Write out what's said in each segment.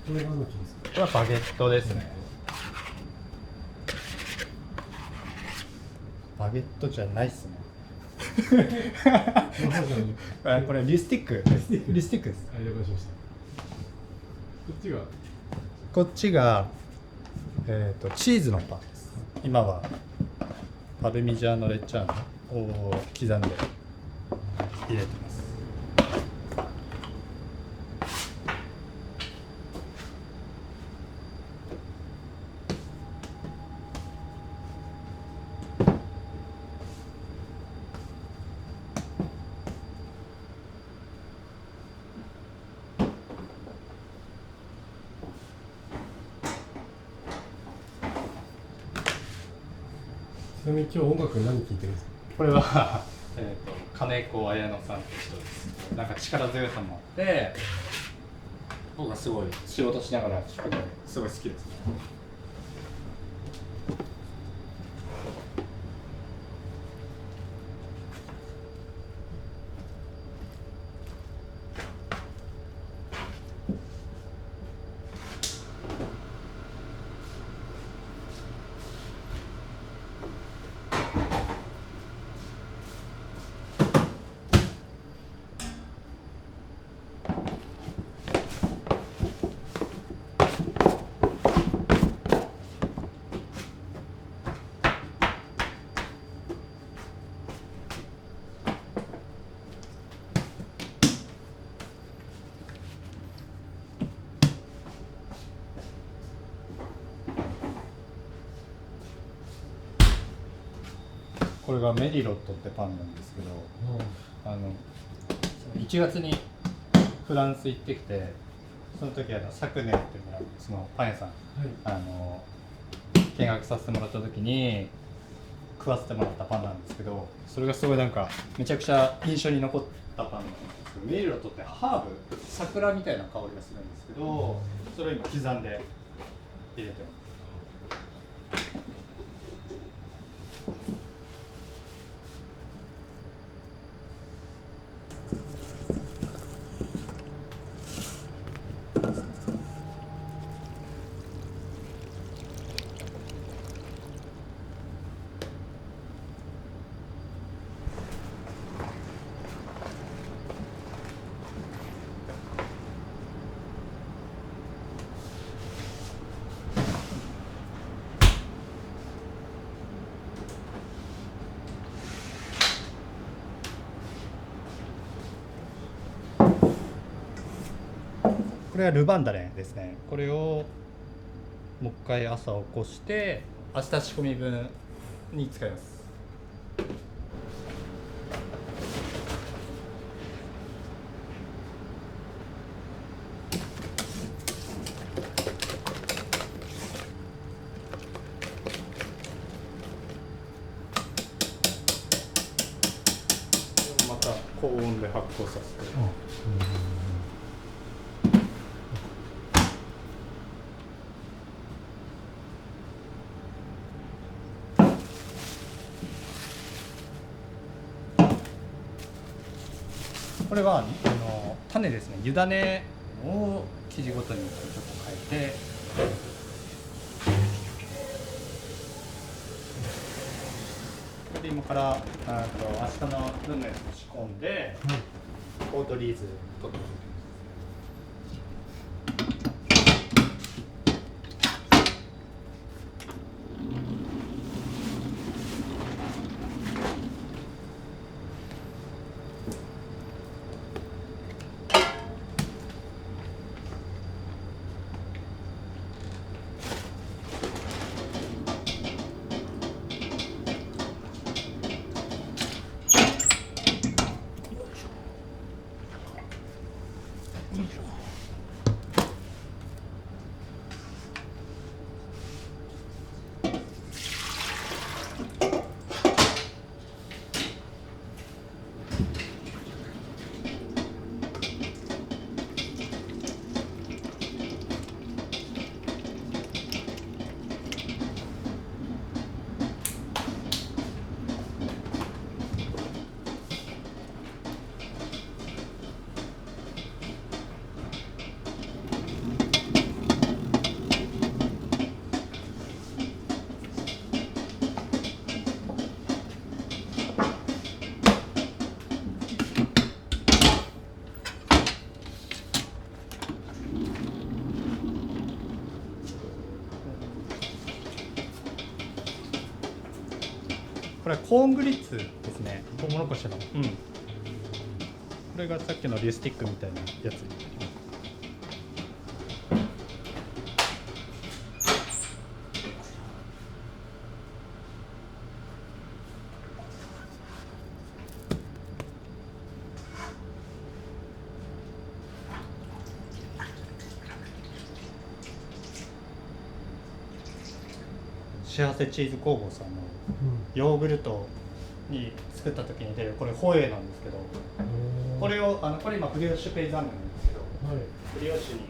これがどっちですか？これはバゲットですね。バゲットじゃないっすね。これリスティック。リスティックです。はい、了解しました。こっちがこっちが、チーズのパンです。今はパルミジャーノレッジャーノを刻んで入れてます。ちなみに今日音楽何聴いてるんですか？これは、金子綾乃さんって人です。なんか力強さもあって、僕はすごい仕事しながら聴くのすごい好きですね。これがメリロットってパンなんですけど、1月にフランス行ってきて、その時サクネっていうのそのパン屋さん、見学させてもらった時に食わせてもらったパンなんですけど、それがすごいなんかめちゃくちゃ印象に残ったパンなんですけど、メリロットってハーブ、桜みたいな香りがするんですけど、それを今刻んで入れてます。これはルバンダレンですね。これをもう一回朝起こして明日仕込み分に使います。また高温で発酵させて。これは種ですね。湯種を生地ごとにちょっと変えて、これで今から明日の分のやつを仕込んで、オートリーズ取っておきます。これはコーングリッツですね。トウモロコシの。これがさっきのリュースティックみたいなやつ。幸せチーズ工房さんのヨーグルトに作った時に出るこれホエーなんですけど、これをこれ今ブリオッシュペイザンヌなんですけど、ブリオッシュに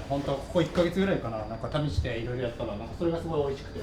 本当はここ1ヶ月ぐらいかな、なんか試していろいろやったらなんかそれがすごい美味しくて。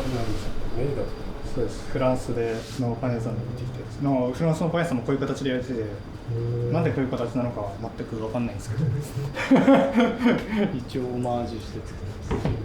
なんですか。メリダとか。そうです。フランスでのパン屋さんに行ってきて、フランスのパン屋さんもこういう形でやってて、なんでこういう形なのかは全く分かんないんですけど一応オマージュして作ってます。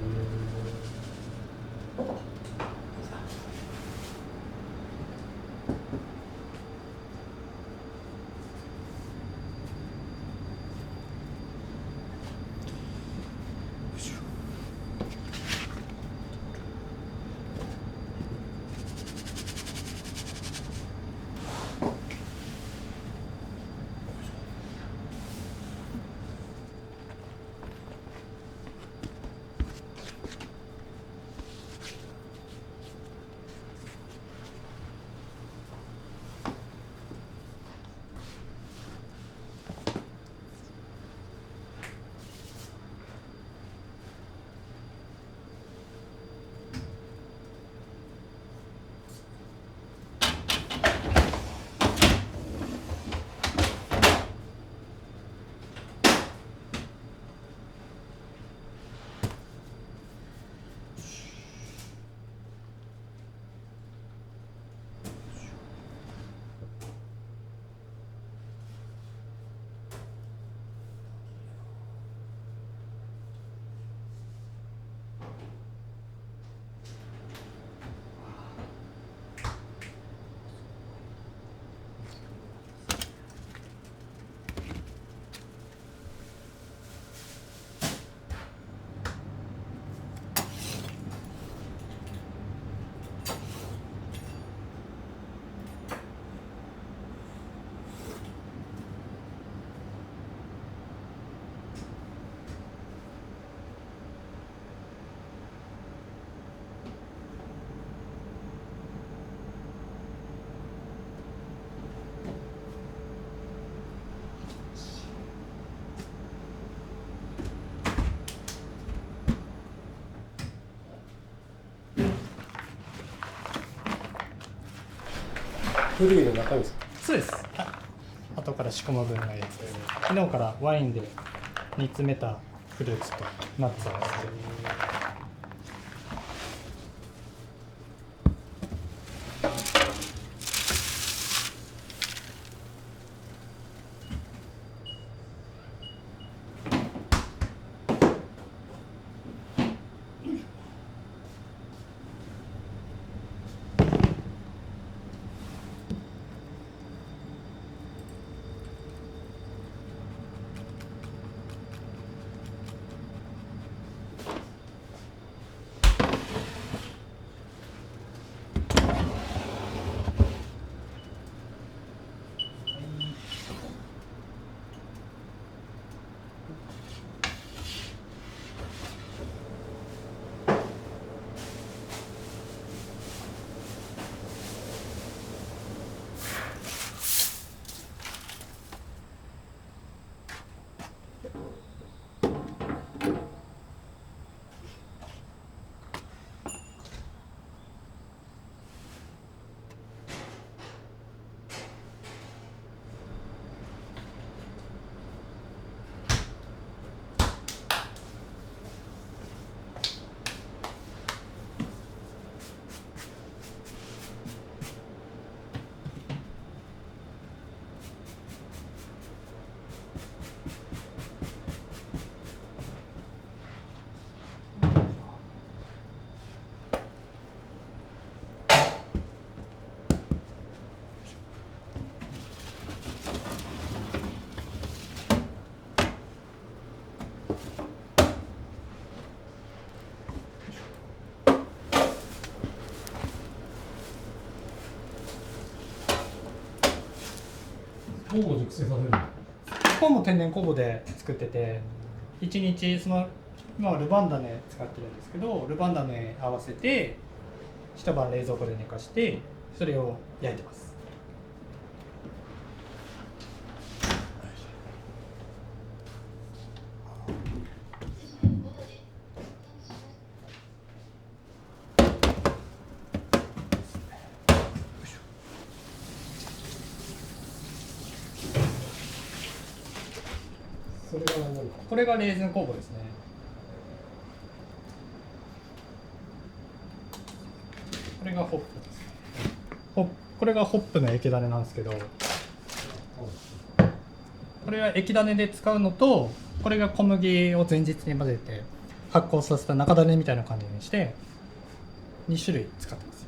フルイの中身ですか。そうです。後から仕込む分のやつで、昨日からワインで煮詰めたフルーツとナッツを合わせて。本も熟成させるの。本も天然酵母で作ってて、1日その今はルバンダネ使ってるんですけど、ルバンダネ合わせて一晩冷蔵庫で寝かしてそれを焼いてます。それが何か。これがレーズン酵母ですね。れがホップですね。これがホップの液種なんですけど、これは液種で使うのと、これが小麦を前日に混ぜて発酵させた中種みたいな感じにして2種類使ってます。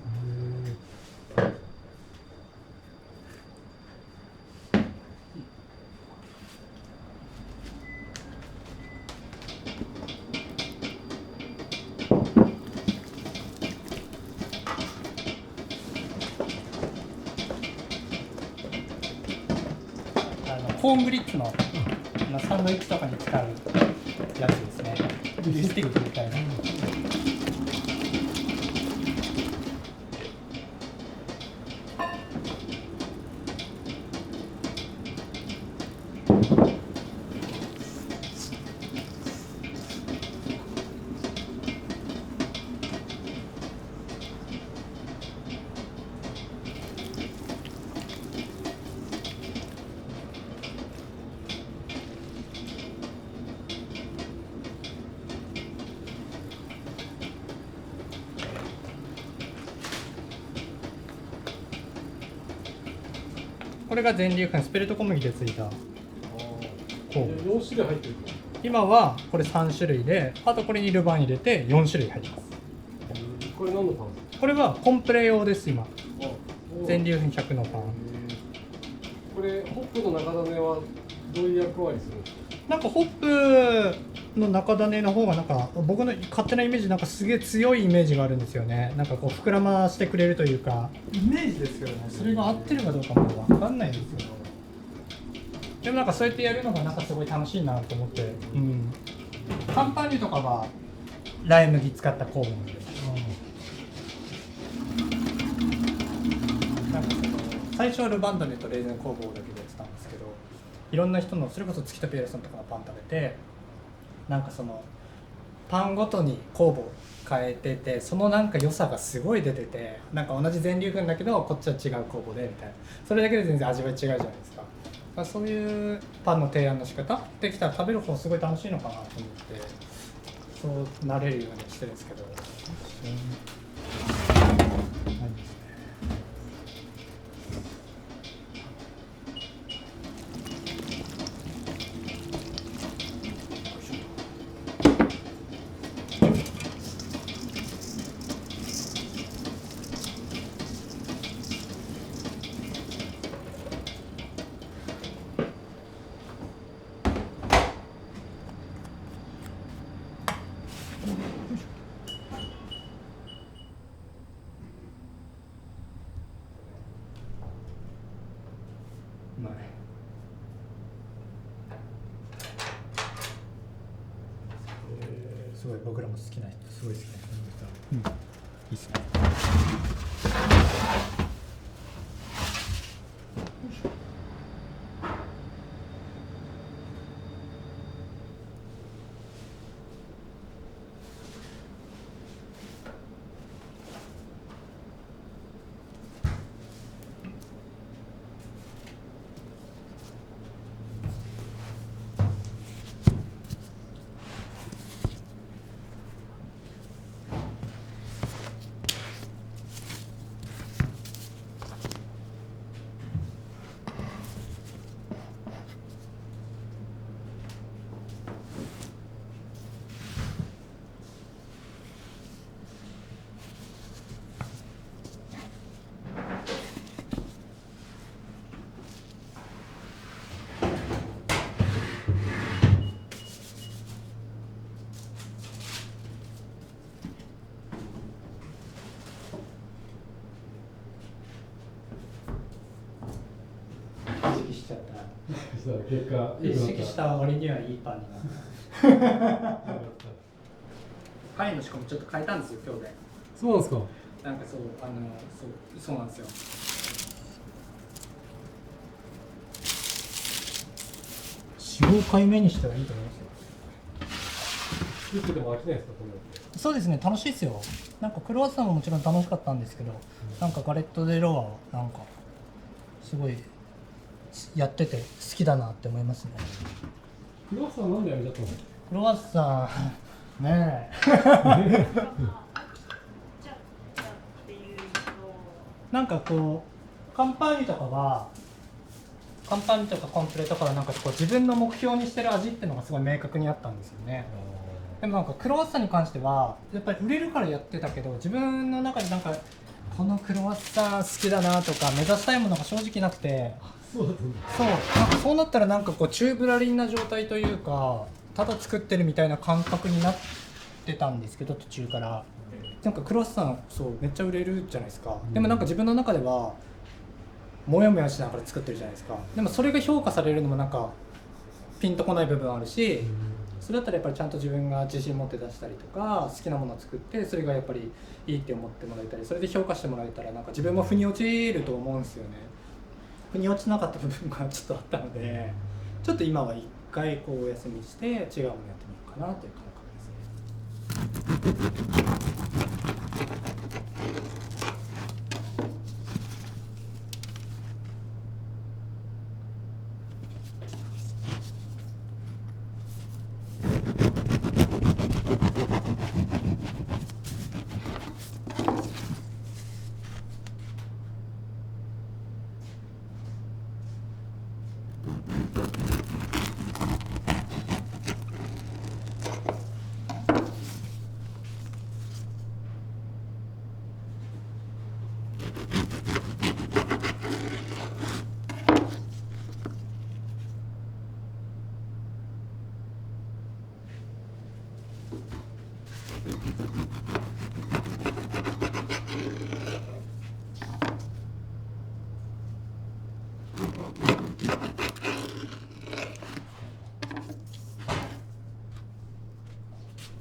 コーングリッツのサンドイッチとかに使うやつですね。スティックみたいな。これが全粒粉スペルト小麦でついた4種類入ってる。今はこれ3種類で、あとこれにルヴァン入れて4種類入ります。これ何のパン？これはコンプレ用です。今全粒粉100のパン。これホップの中種はどういう役割するんですか？なんかホップの中種の方がなんか僕の勝手なイメージ、なんかすげえ強いイメージがあるんですよね。なんかこう膨らましてくれるというかイメージですけどね。それが合ってるかどうかも分かんないんですけど、でもなんかそうやってやるのがなんかすごい楽しいなと思って、カンパーニュとかはライ麦使った酵母なんで、なんか最初はルバンダネとレーズン酵母だけでやってたんですけど、いろんな人のそれこそ月田ピエールさんとかのパン食べて、なんかそのパンごとに酵母を変えてて、そのなんか良さがすごい出てて、なんか同じ全粒粉だけどこっちは違う酵母でみたいな、それだけで全然味は違うじゃないですか。だからそういうパンの提案の仕方できたら食べる方すごい楽しいのかなと思って、そうなれるようにしてるんですけど、すごい僕らも好きな人、すごい好きな人、いいっすね。しちゃった。結果意識した割にはいいパンになった。パイの仕込みちょっと変えたんですよ今日で。そうなんですか。なんかそうなんですよ。4、5回目にしてはいいと思いますよ。作ってても飽きないですか、これ。そうですね、楽しいですよ。なんかクロワッサンももちろん楽しかったんですけど、なんかガレット・デ・ロワはなんかすごいやってて好きだなって思いますね。クロワッサンなんでやめちゃったの？クロワッサンねえなんかこうカンパーニュとかコンプレとかはなんかこう自分の目標にしてる味っていうのがすごい明確にあったんですよね。でもなんかクロワッサンに関してはやっぱり売れるからやってたけど、自分の中でなんかこのクロワッサン好きだなとか目指したいものが正直なくて、そうだったんだ。そうなんかそうなったらなんかこうチューブラリンな状態というか、ただ作ってるみたいな感覚になってたんですけど、途中からなんかクロワッサンそうめっちゃ売れるじゃないですか。でもなんか自分の中ではモヤモヤしながら作ってるじゃないですか。でもそれが評価されるのもなんかピンとこない部分あるし、それだったらやっぱりちゃんと自分が自信持って出したりとか好きなものを作って、それがやっぱりいいって思ってもらえたり、それで評価してもらえたらなんか自分も腑に落ちると思うんですよね。腑に落ちなかった部分がちょっとあったので、ちょっと今は一回こうお休みして違うものやってみようかなという感覚ですね。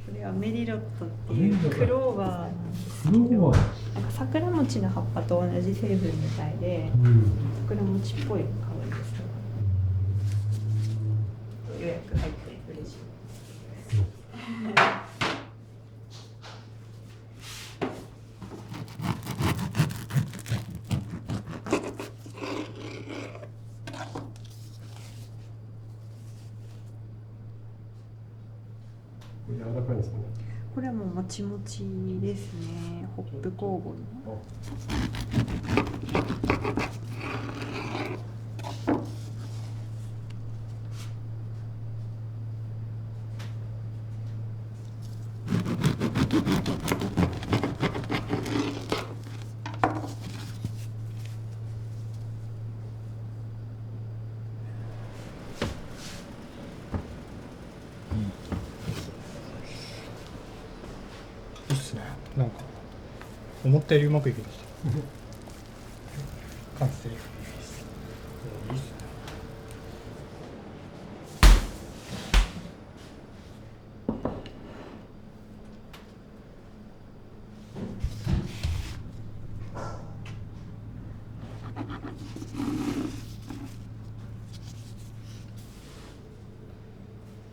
これはメリロットっていうクローバーなんですけど、クローバーなんか桜餅の葉っぱと同じ成分みたいで、桜餅っぽい香りです。予約入って嬉しい。柔らかいんですかね。これはもうもちもちですね。ホップ酵母の。いいっすね。なんか思ったよりうまくいきました。完成。いいっすね。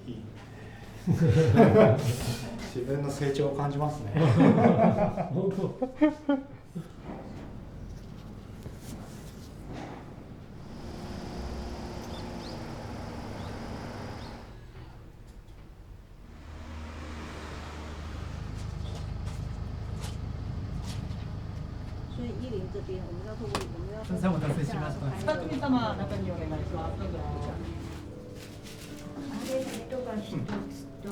いい。自分の成長を感じますね。本当。所以一零这边，我们要透过我们要。すみません、お待たせしました。二組様中にお願いします。どうぞ。あれとが一つと、ス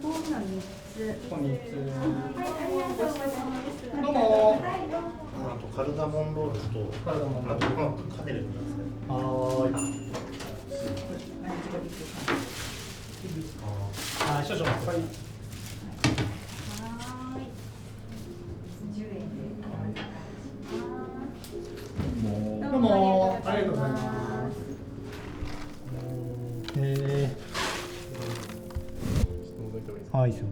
プーンが三つ。こんにちは。はい、ありがとうございます。どうも。はい、どうも。あとカルダモンロールと、カルダモンロールあとカネルください。はーい。はい、少々お待ちください。はーい。10円で。どうも、ありがとうございます。ちょっと覗いてもいいですか。はい、そう。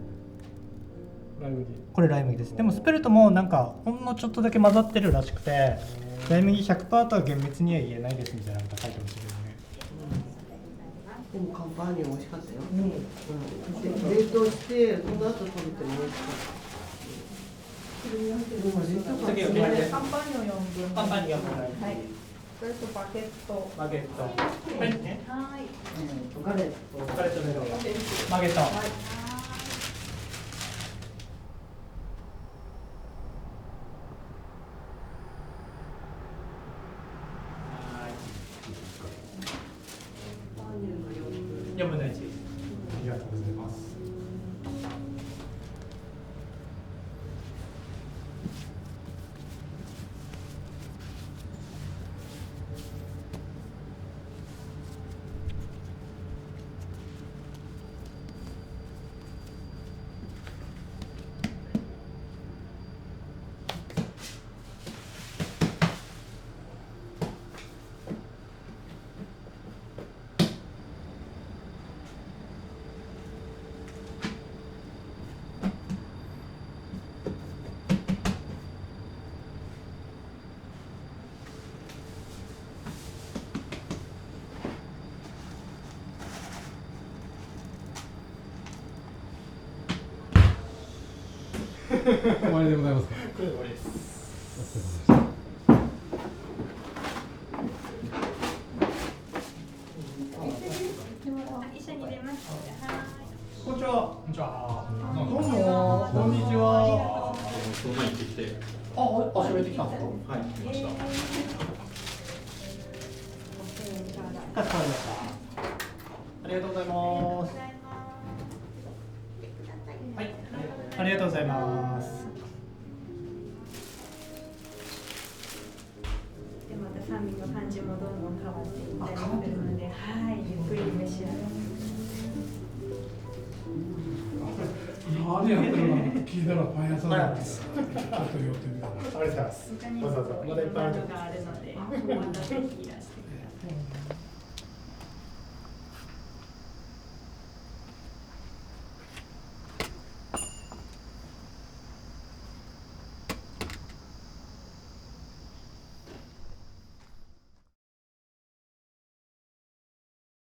ライ麦。これライ麦です。でもスペルトもなんかほんのちょっとだけ混ざってるらしくて、ライ麦 100% とは厳密には言えないですみたいなこと書いてましたけどね。でもカンパーニュ美味しかったよ。で冷凍してその後食べても美味しかった。次お決まりです。カンパーニョ4分。カンパーニョ4分はい。それとバゲット。バゲット。はいね。はい。ガレッガレットメロン。バゲット。とうございます。終わりでございますか。これで終わりです。お疲れ様でした。一緒に出ます。こんにちは。こんにちは。どうも。こんにちは。その前に行ってきて、喋ってきたんですか。はい、来ました。かしこまりました。ありがとうございます。はい、ありがとうございます。でまた酸味の感じもどんどん変わっていったりするので、はい、ゆっくり召し上がって。何やってるの聞いたらパン屋さんなんです。ちょっと寄ってみたら。ありがとうございます。他にもわざわざまだいっぱいある。があるので、またぜひいらっしゃい。